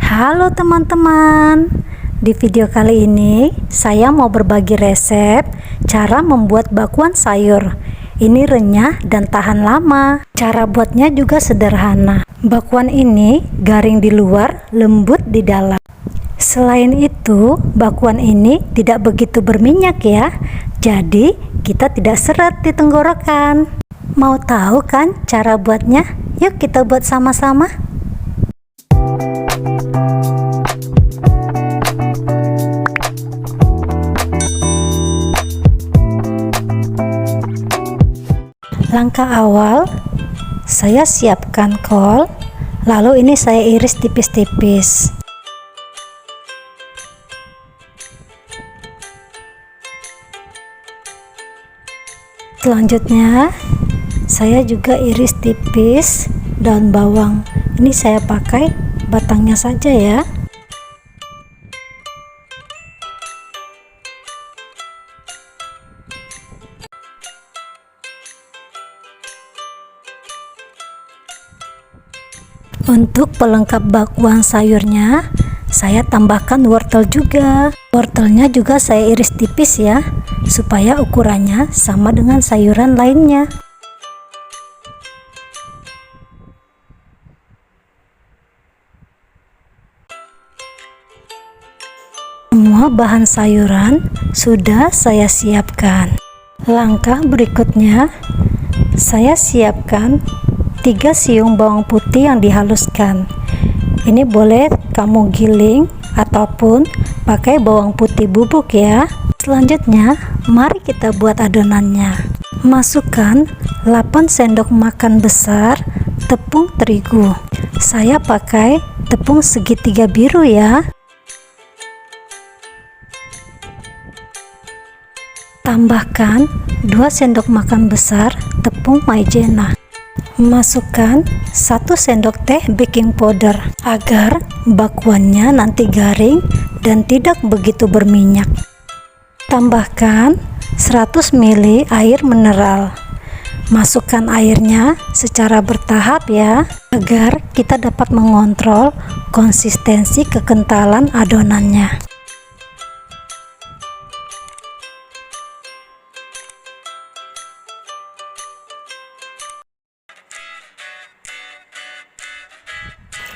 Halo teman-teman, di video kali ini saya mau berbagi resep cara membuat bakwan sayur. Ini renyah dan tahan lama. Cara buatnya juga sederhana. Bakwan ini garing di luar, lembut di dalam. Selain itu, bakwan ini tidak begitu berminyak ya. Jadi kita tidak seret di tenggorokan. Mau tahu kan cara buatnya? Yuk kita buat sama-sama. Langkah awal, saya siapkan kol, lalu ini saya iris tipis-tipis. Selanjutnya, saya juga iris tipis daun bawang. Ini saya pakai batangnya saja ya. Untuk pelengkap bakwan sayurnya, saya tambahkan wortel juga. Wortelnya juga saya iris tipis ya, supaya ukurannya sama dengan sayuran lainnya. Semua bahan sayuran sudah saya siapkan. Langkah berikutnya, saya siapkan 3 siung bawang putih yang dihaluskan. Ini boleh kamu giling ataupun pakai bawang putih bubuk ya. Selanjutnya, mari kita buat adonannya. Masukkan 8 sendok makan besar tepung terigu. Saya pakai tepung segitiga biru ya. Tambahkan 2 sendok makan besar tepung maizena. Masukkan 1 sendok teh baking powder agar bakwannya nanti garing dan tidak begitu berminyak. Tambahkan 100 ml air mineral. Masukkan airnya secara bertahap ya, agar kita dapat mengontrol konsistensi kekentalan adonannya.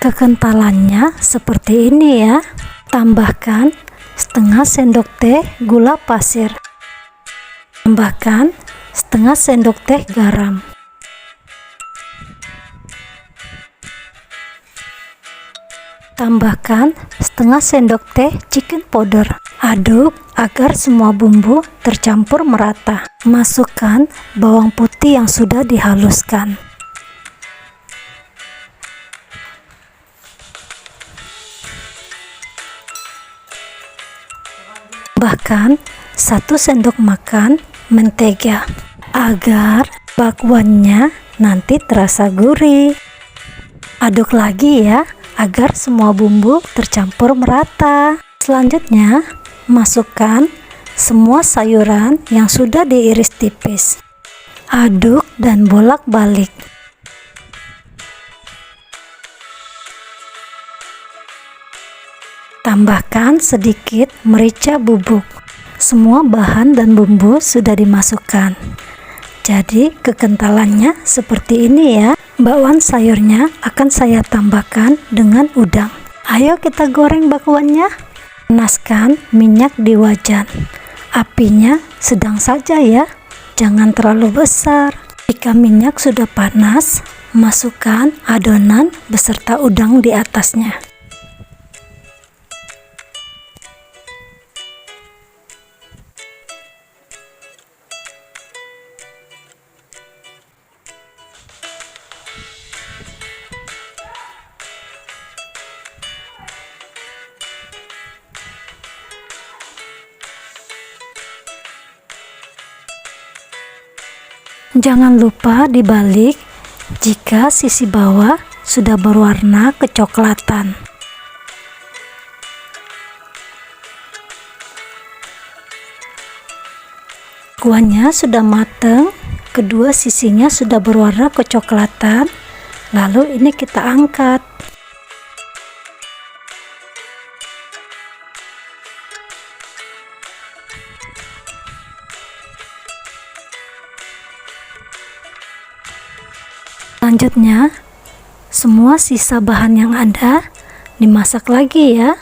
Kekentalannya seperti ini ya. Tambahkan setengah sendok teh gula pasir. Tambahkan setengah sendok teh garam. Tambahkan setengah sendok teh chicken powder. Aduk agar semua bumbu tercampur merata. Masukkan bawang putih yang sudah dihaluskan. Tambahkan 1 sendok makan mentega agar bakwannya nanti terasa gurih. Aduk lagi ya, agar semua bumbu tercampur merata. Selanjutnya, masukkan semua sayuran yang sudah diiris tipis. Aduk dan bolak-balik. Tambahkan sedikit merica bubuk. Semua bahan dan bumbu sudah dimasukkan. Jadi kekentalannya seperti ini ya. Bakwan sayurnya akan saya tambahkan dengan udang. Ayo kita goreng bakwannya. Panaskan minyak di wajan. Apinya sedang saja ya, jangan terlalu besar. Jika minyak sudah panas, masukkan adonan beserta udang di atasnya. Jangan lupa dibalik jika sisi bawah sudah berwarna kecoklatan. Kuahnya sudah matang, kedua sisinya sudah berwarna kecoklatan. Lalu ini kita angkat. Selanjutnya, semua sisa bahan yang ada dimasak lagi ya.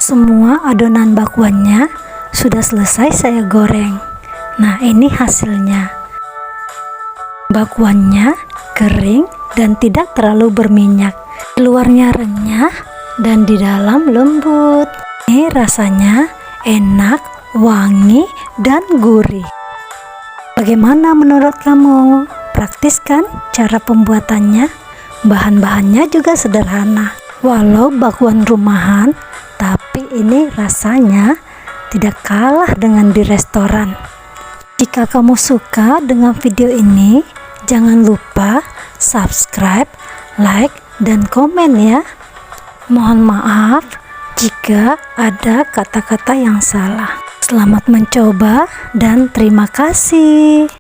Semua adonan bakwannya sudah selesai saya goreng. Nah, ini hasilnya. Bakwannya kering dan tidak terlalu berminyak. Di luarnya renyah dan di dalam lembut. Ini rasanya enak, wangi, dan gurih. Bagaimana menurut kamu? Praktis kan cara pembuatannya? Bahan-bahannya juga sederhana. Walau bakwan rumahan, tapi ini rasanya tidak kalah dengan di restoran. Jika kamu suka dengan video ini, jangan lupa subscribe, like, dan komen ya. Mohon maaf jika ada kata-kata yang salah. Selamat mencoba dan terima kasih.